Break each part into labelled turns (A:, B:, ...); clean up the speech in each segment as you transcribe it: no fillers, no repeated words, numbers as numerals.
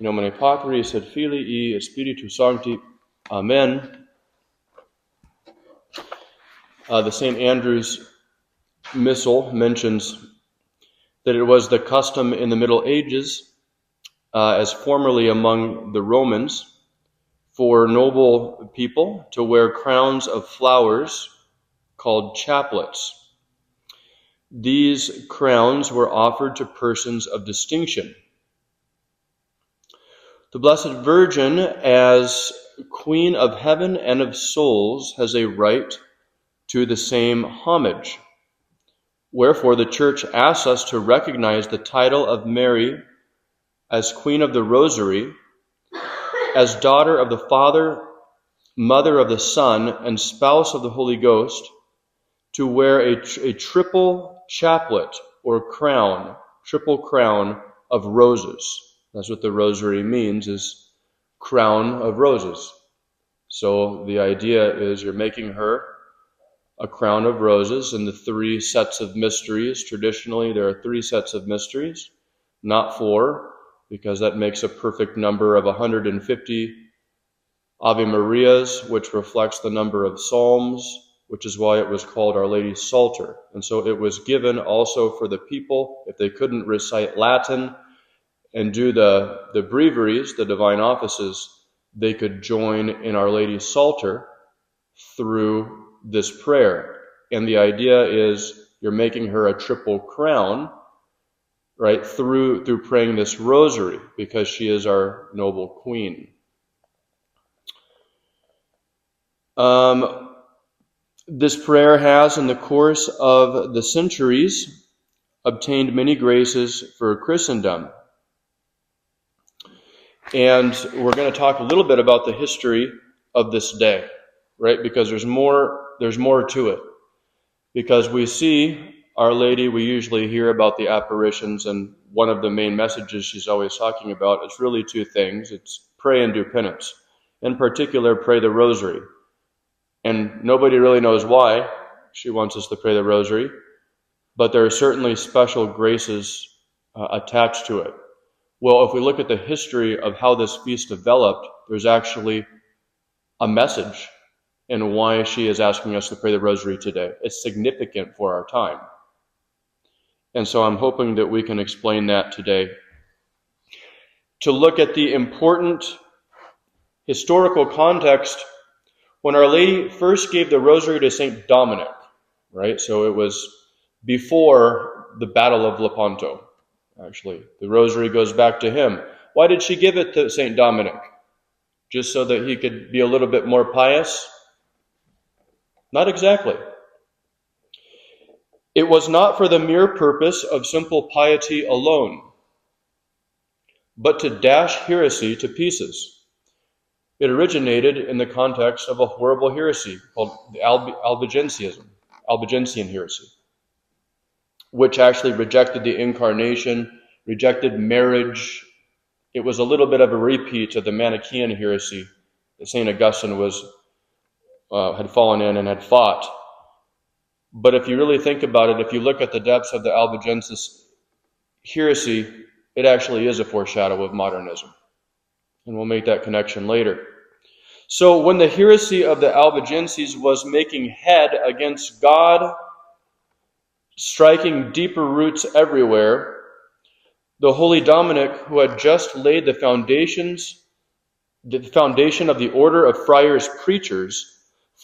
A: In nomine Patris et Filii et Spiritus Sancti. Amen. The St. Andrew's Missal mentions that it was the custom in the Middle Ages, as formerly among the Romans, for noble people to wear crowns of flowers called chaplets. These crowns were offered to persons of distinction. The Blessed Virgin, as Queen of Heaven and of souls, has a right to the same homage. Wherefore the Church asks us to recognize the title of Mary as Queen of the Rosary, as daughter of the Father, mother of the Son, and spouse of the Holy Ghost, to wear a triple chaplet or crown, triple crown of roses. That's what the rosary means, is crown of roses. So the idea is you're making her a crown of roses in the 3 sets of mysteries. Traditionally, there are 3 sets of mysteries, not 4, because that makes a perfect number of 150 Ave Marias, which reflects the number of Psalms, which is why it was called Our Lady's Psalter. And so it was given also for the people, if they couldn't recite Latin and do the breviaries, the divine offices, they could join in Our Lady's Psalter through this prayer. And the idea is you're making her a triple crown, right, through praying this rosary, because she is our noble queen. This prayer has, in the course of the centuries, obtained many graces for Christendom. And we're going to talk a little bit about the history of this day, right? Because there's more to it. Because we see Our Lady, we usually hear about the apparitions, and one of the main messages she's always talking about is really 2 things. It's pray and do penance. In particular, pray the rosary. And nobody really knows why she wants us to pray the rosary, but there are certainly special graces attached to it. Well, if we look at the history of how this feast developed, there's actually a message in why she is asking us to pray the rosary today. It's significant for our time. And so I'm hoping that we can explain that today. To look at the important historical context, when Our Lady first gave the rosary to St. Dominic, right? So it was before the Battle of Lepanto, actually. The rosary goes back to him. Why did she give it to St. Dominic? Just so that he could be a little bit more pious? Not exactly. It was not for the mere purpose of simple piety alone, but to dash heresy to pieces. It originated in the context of a horrible heresy called the Albigensian heresy, which actually rejected the incarnation, rejected marriage. It was a little bit of a repeat of the Manichaean heresy that St. Augustine had fallen in and had fought. But if you really think about it, if you look at the depths of the Albigensis heresy, it actually is a foreshadow of modernism. And we'll make that connection later. So when the heresy of the Albigenses was making head against God, striking deeper roots everywhere, the Holy Dominic, who had just laid the foundation of the order of friars preachers,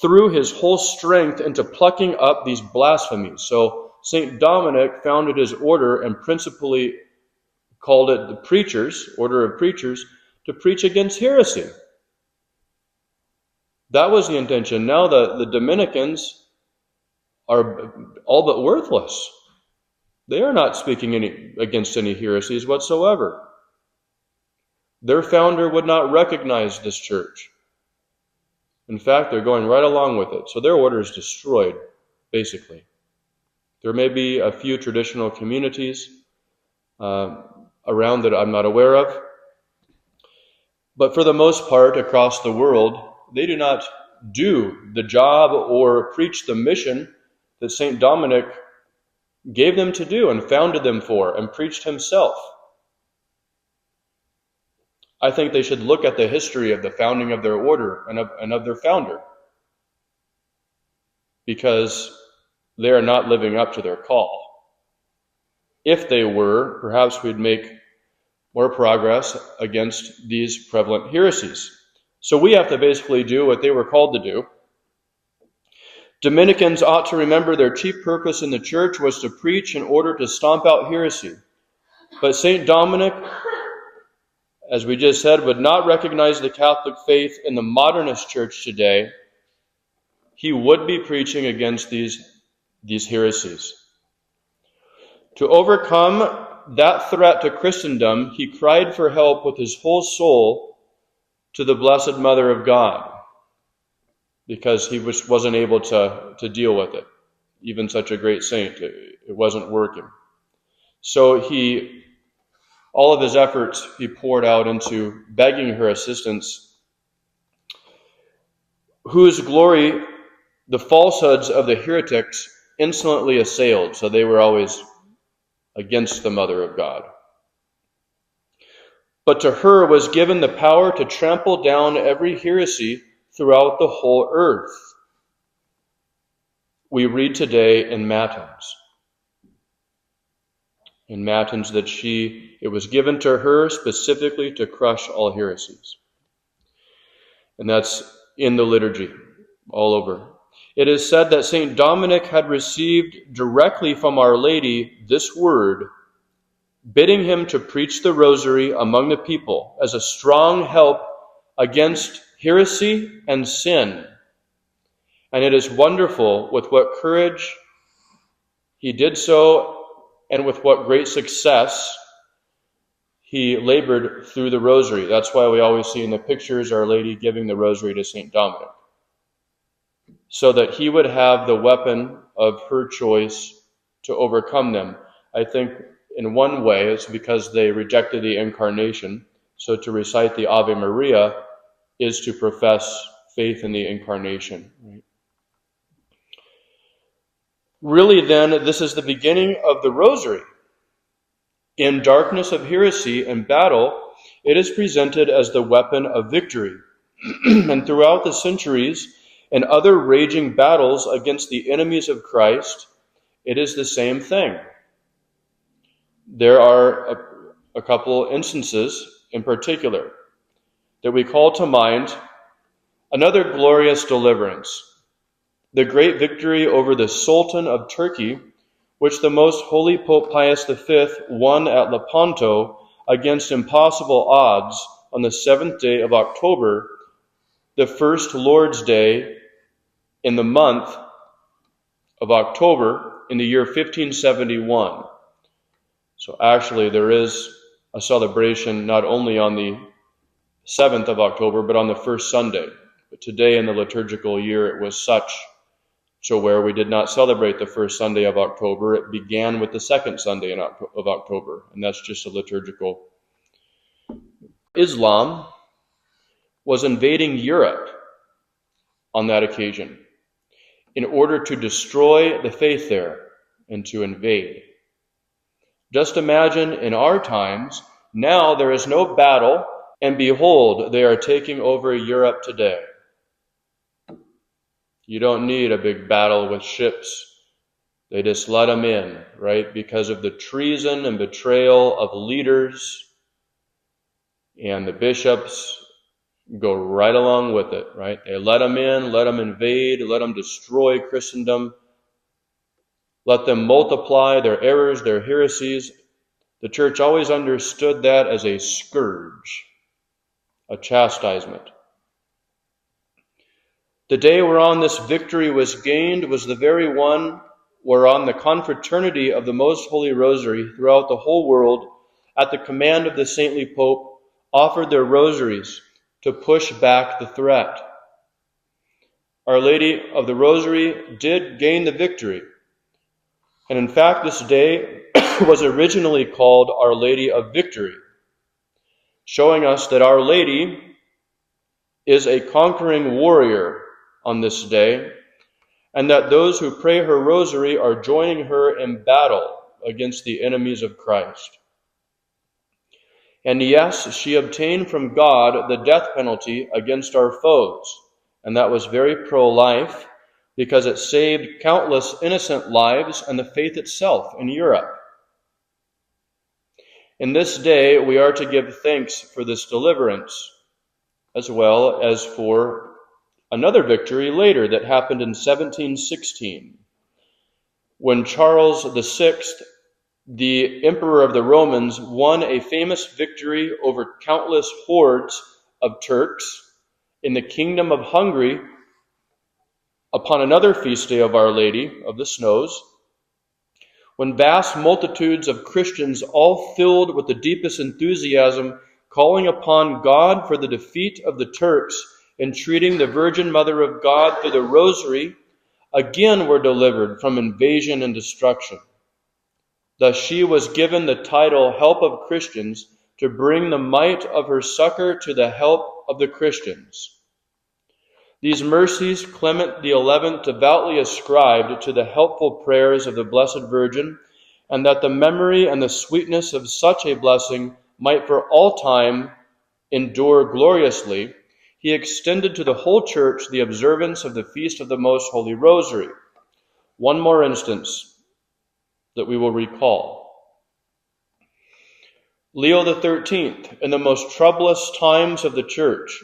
A: threw his whole strength into plucking up these blasphemies. So St. Dominic founded his order and principally called it the preachers, order of preachers, to preach against heresy. That was the intention. Now the Dominicans are all but worthless. They are not speaking against any heresies whatsoever. Their founder would not recognize this church. In fact, they're going right along with it. So their order is destroyed, basically. There may be a few traditional communities around that I'm not aware of. But for the most part, across the world, they do not do the job or preach the mission that St. Dominic gave them to do and founded them for and preached himself. I think they should look at the history of the founding of their order and of their founder, because they are not living up to their call. If they were, perhaps we'd make more progress against these prevalent heresies. So we have to basically do what they were called to do. Dominicans ought to remember their chief purpose in the church was to preach in order to stomp out heresy. But St. Dominic, as we just said, would not recognize the Catholic faith in the modernist church today. He would be preaching against these heresies. To overcome that threat to Christendom, he cried for help with his whole soul to the Blessed Mother of God, because he wasn't able to deal with it. Even such a great saint, it wasn't working. So all of his efforts he poured out into begging her assistance, whose glory the falsehoods of the heretics insolently assailed. So they were always against the Mother of God. But to her was given the power to trample down every heresy throughout the whole earth. We read today in Matins. In Matins that it was given to her specifically to crush all heresies. And that's in the liturgy, all over. It is said that St. Dominic had received directly from Our Lady this word, bidding him to preach the Rosary among the people as a strong help against heresy and sin. And it is wonderful with what courage he did so, and with what great success he labored through the Rosary. That's why we always see in the pictures Our Lady giving the Rosary to St. Dominic, so that he would have the weapon of her choice to overcome them. I think in one way it's because they rejected the Incarnation. So to recite the Ave Maria is to profess faith in the Incarnation. Right? Really then, this is the beginning of the Rosary. In darkness of heresy and battle, it is presented as the weapon of victory. And throughout the centuries and other raging battles against the enemies of Christ, it is the same thing. There are a couple instances in particular that we call to mind. Another glorious deliverance, the great victory over the Sultan of Turkey, which the most holy Pope Pius V won at Lepanto against impossible odds on the 7th day of October, the first Lord's Day in the month of October in the year 1571. So actually there is a celebration not only on the 7th of October, but on the first Sunday. But today in the liturgical year it was such so where we did not celebrate the first Sunday of October. It began with the second Sunday of October, and that's just a liturgical. Islam was invading Europe on that occasion in order to destroy the faith there and to invade. Just imagine in our times, now there is no battle, and behold, they are taking over Europe today. You don't need a big battle with ships. They just let them in, right? Because of the treason and betrayal of leaders, and the bishops go right along with it, right? They let them in, let them invade, let them destroy Christendom, let them multiply their errors, their heresies. The church always understood that as a scourge, a chastisement. The day whereon this victory was gained was the very one whereon the confraternity of the Most Holy Rosary throughout the whole world, at the command of the saintly Pope, offered their rosaries to push back the threat. Our Lady of the Rosary did gain the victory. And in fact, this day was originally called Our Lady of Victory, showing us that Our Lady is a conquering warrior on this day, and that those who pray her rosary are joining her in battle against the enemies of Christ. And yes, she obtained from God the death penalty against our foes. And that was very pro-life because it saved countless innocent lives and the faith itself in Europe. In this day, we are to give thanks for this deliverance, as well as for another victory later that happened in 1716, when Charles VI, the Emperor of the Romans, won a famous victory over countless hordes of Turks in the Kingdom of Hungary upon another feast day of Our Lady of the Snows, when vast multitudes of Christians, all filled with the deepest enthusiasm, calling upon God for the defeat of the Turks, entreating the Virgin Mother of God through the Rosary, again were delivered from invasion and destruction. Thus she was given the title Help of Christians to bring the might of her succor to the help of the Christians. These mercies Clement XI devoutly ascribed to the helpful prayers of the Blessed Virgin, and that the memory and the sweetness of such a blessing might for all time endure gloriously, he extended to the whole Church the observance of the Feast of the Most Holy Rosary. One more instance that we will recall. Leo XIII, in the most troublous times of the Church,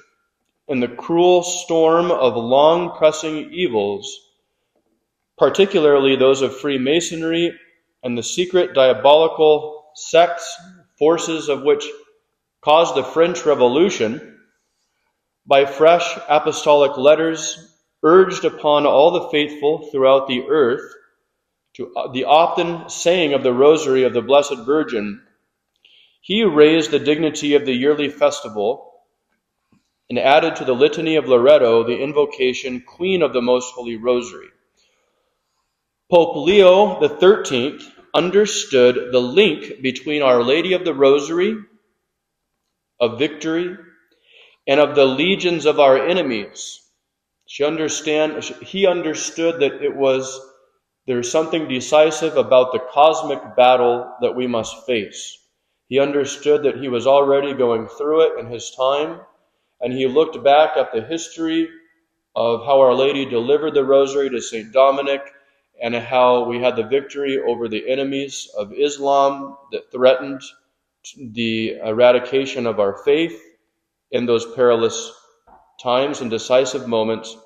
A: in the cruel storm of long-pressing evils, particularly those of Freemasonry and the secret diabolical sects, forces of which caused the French Revolution, by fresh apostolic letters urged upon all the faithful throughout the earth to the often saying of the Rosary of the Blessed Virgin, he raised the dignity of the yearly festival and added to the Litany of Loreto the invocation, Queen of the Most Holy Rosary. Pope Leo XIII understood the link between Our Lady of the Rosary, of victory, and of the legions of our enemies. He understood that there's something decisive about the cosmic battle that we must face. He understood that he was already going through it in his time, and he looked back at the history of how Our Lady delivered the Rosary to St. Dominic, and how we had the victory over the enemies of Islam that threatened the eradication of our faith in those perilous times and decisive moments.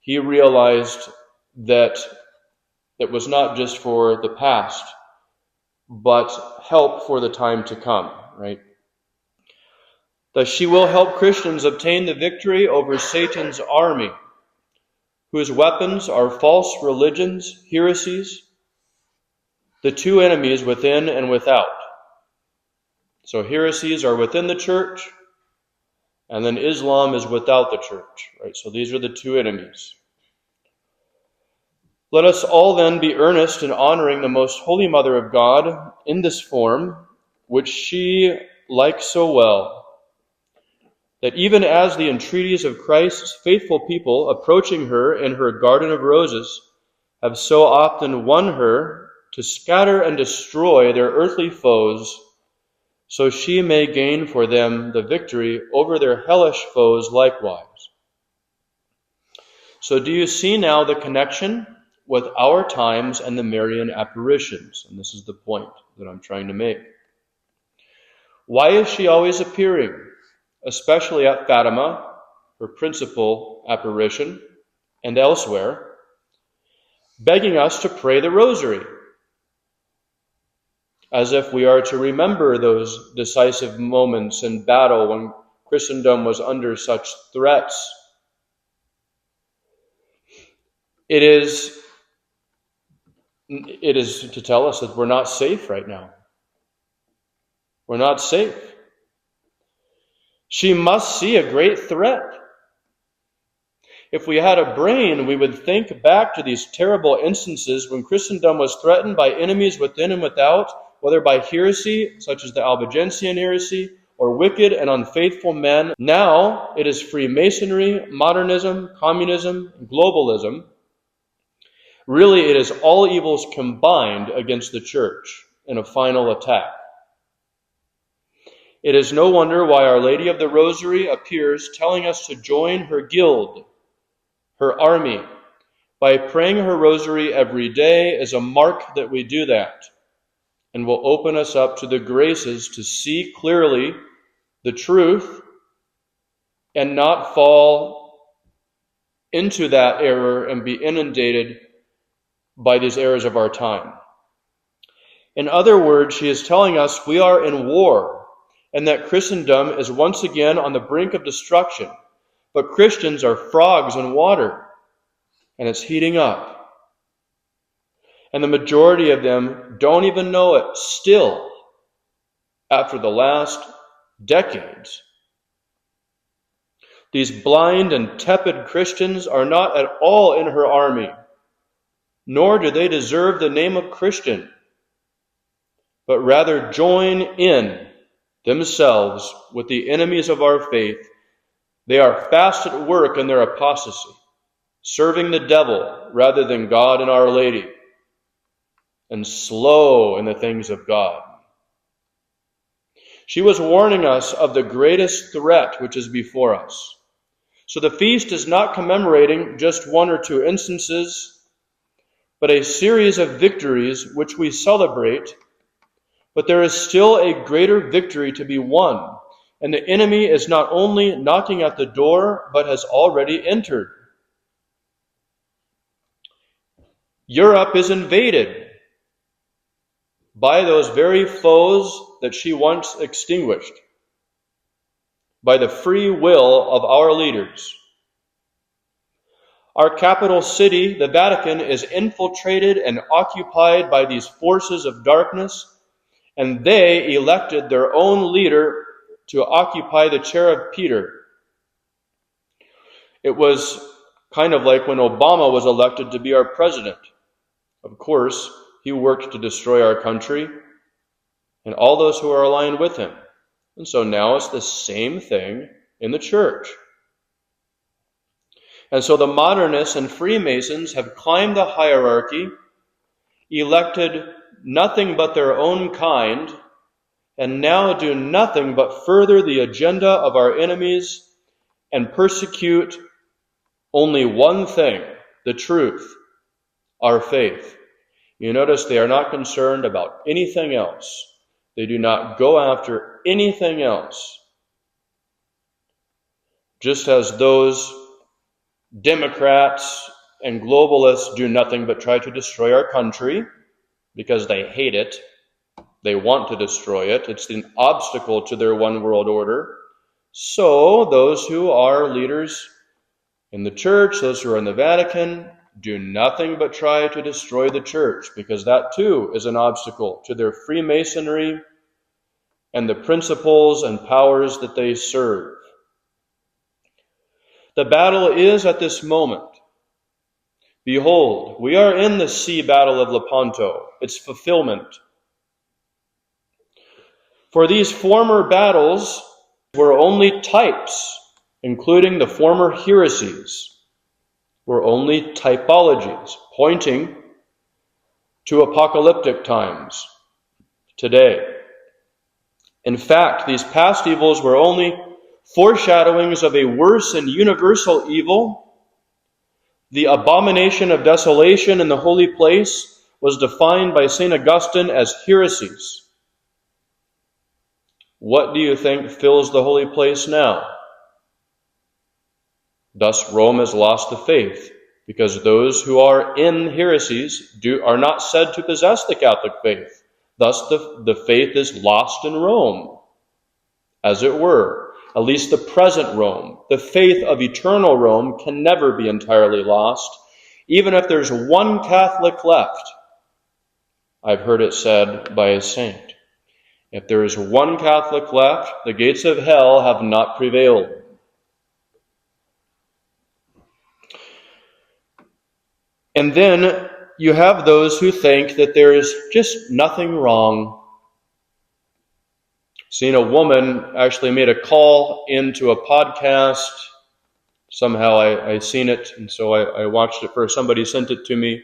A: He realized that it was not just for the past, but help for the time to come, right? Thus she will help Christians obtain the victory over Satan's army, whose weapons are false religions, heresies, the two enemies within and without. So heresies are within the church, and then Islam is without the church, right? So these are the two enemies. Let us all then be earnest in honoring the Most Holy Mother of God in this form, which she likes so well, that even as the entreaties of Christ's faithful people approaching her in her garden of roses have so often won her to scatter and destroy their earthly foes, so she may gain for them the victory over their hellish foes likewise. So do you see now the connection with our times and the Marian apparitions? And this is the point that I'm trying to make. Why is she always appearing, especially at Fatima, her principal apparition, and elsewhere, begging us to pray the Rosary, as if we are to remember those decisive moments in battle when Christendom was under such threats? It is to tell us that we're not safe right now. We're not safe. She must see a great threat. If we had a brain, we would think back to these terrible instances when Christendom was threatened by enemies within and without, whether by heresy, such as the Albigensian heresy, or wicked and unfaithful men. Now it is Freemasonry, modernism, communism, globalism. Really, it is all evils combined against the church in a final attack. It is no wonder why Our Lady of the Rosary appears telling us to join her guild, her army, by praying her rosary every day as a mark that we do that, and will open us up to the graces to see clearly the truth and not fall into that error and be inundated by these errors of our time. In other words, she is telling us we are in war and that Christendom is once again on the brink of destruction, but Christians are frogs in water, and it's heating up. And the majority of them don't even know it still after the last decades. These blind and tepid Christians are not at all in her army, nor do they deserve the name of Christian, but rather join in themselves with the enemies of our faith. They are fast at work in their apostasy, serving the devil rather than God and Our Lady, and slow in the things of God. She was warning us of the greatest threat which is before us. So the feast is not commemorating just one or two instances, but a series of victories which we celebrate. But there is still a greater victory to be won, and the enemy is not only knocking at the door, but has already entered. Europe is invaded by those very foes that she once extinguished, by the free will of our leaders. Our capital city, the Vatican, is infiltrated and occupied by these forces of darkness, and they elected their own leader to occupy the chair of Peter. It was kind of like when Obama was elected to be our president. Of course, he worked to destroy our country and all those who are aligned with him. And so now it's the same thing in the church. And so the modernists and Freemasons have climbed the hierarchy, elected nothing but their own kind, and now do nothing but further the agenda of our enemies and persecute only one thing, the truth, our faith. You notice they are not concerned about anything else. They do not go after anything else. Just as those Democrats and globalists do nothing but try to destroy our country because they hate it. They want to destroy it. It's an obstacle to their one world order. So those who are leaders in the church, those who are in the Vatican, do nothing but try to destroy the church, because that too is an obstacle to their Freemasonry and the principles and powers that they serve. The battle is at this moment. Behold, we are in the sea battle of Lepanto, its fulfillment. For these former battles were only types, including the former heresies, were only typologies, pointing to apocalyptic times today. In fact, these past evils were only foreshadowings of a worse and universal evil. The abomination of desolation in the holy place was defined by St. Augustine as heresies. What do you think fills the holy place now? Thus Rome has lost the faith, because those who are in heresies are not said to possess the Catholic faith. Thus the faith is lost in Rome, as it were. At least the present Rome. The faith of eternal Rome can never be entirely lost, even if there's one Catholic left. I've heard it said by a saint, if there is one Catholic left, the gates of hell have not prevailed. And then you have those who think that there is just nothing wrong. Seen a woman actually made a call into a podcast. Somehow I seen it, and so I watched it first. Somebody sent it to me.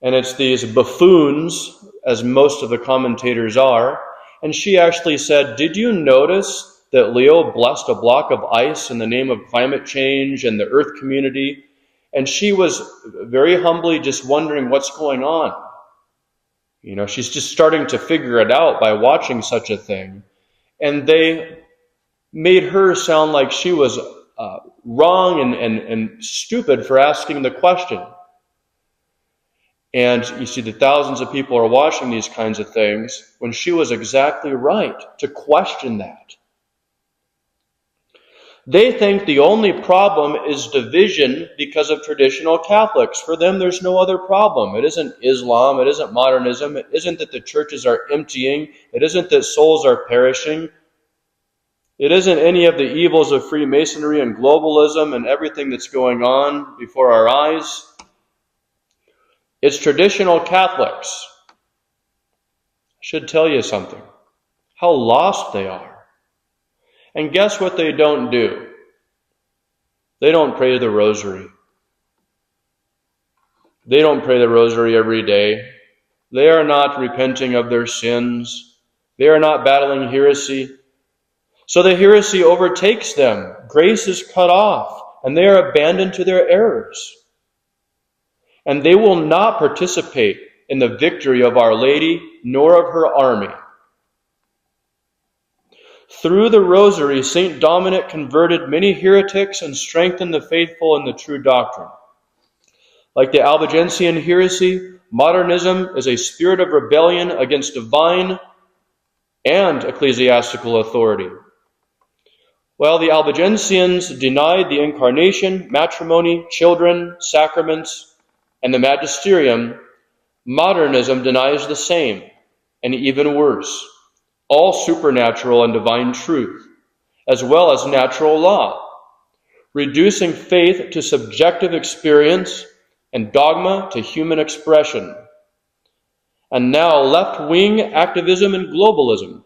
A: And it's these buffoons, as most of the commentators are, and she actually said, "Did you notice that Leo blessed a block of ice in the name of climate change and the Earth community?" And she was very humbly just wondering what's going on. She's just starting to figure it out by watching such a thing. And they made her sound like she was wrong and stupid for asking the question. And you see that thousands of people are watching these kinds of things when she was exactly right to question that. They think the only problem is division because of traditional Catholics. For them, there's no other problem. It isn't Islam. It isn't modernism. It isn't that the churches are emptying. It isn't that souls are perishing. It isn't any of the evils of Freemasonry and globalism and everything that's going on before our eyes. It's traditional Catholics. I should tell you something. How lost they are. And guess what they don't do? They don't pray the Rosary. They don't pray the Rosary every day. They are not repenting of their sins. They are not battling heresy. So the heresy overtakes them. Grace is cut off, and they are abandoned to their errors. And they will not participate in the victory of Our Lady, nor of her army. Through the Rosary, St. Dominic converted many heretics and strengthened the faithful in the true doctrine. Like the Albigensian heresy, modernism is a spirit of rebellion against divine and ecclesiastical authority. While the Albigensians denied the Incarnation, matrimony, children, sacraments, and the magisterium, modernism denies the same, and even worse, all supernatural and divine truth, as well as natural law, reducing faith to subjective experience and dogma to human expression. And now left-wing activism and globalism.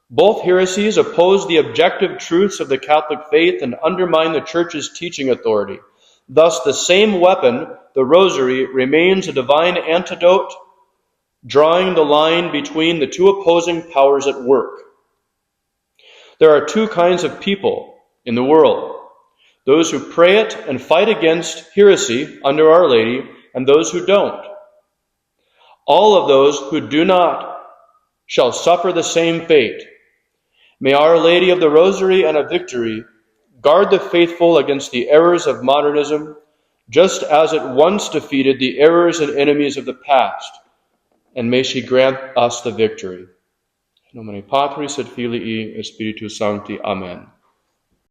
A: Both heresies oppose the objective truths of the Catholic faith and undermine the Church's teaching authority. Thus, the same weapon, the Rosary, remains a divine antidote, drawing the line between the two opposing powers at work. There are two kinds of people in the world: those who pray it and fight against heresy under Our Lady, and those who don't. All of those who do not shall suffer the same fate. May Our Lady of the Rosary and of Victory guard the faithful against the errors of modernism, just as it once defeated the errors and enemies of the past. And may she grant us the victory. In nomine Patris et Filii et Spiritus Sancti. Amen.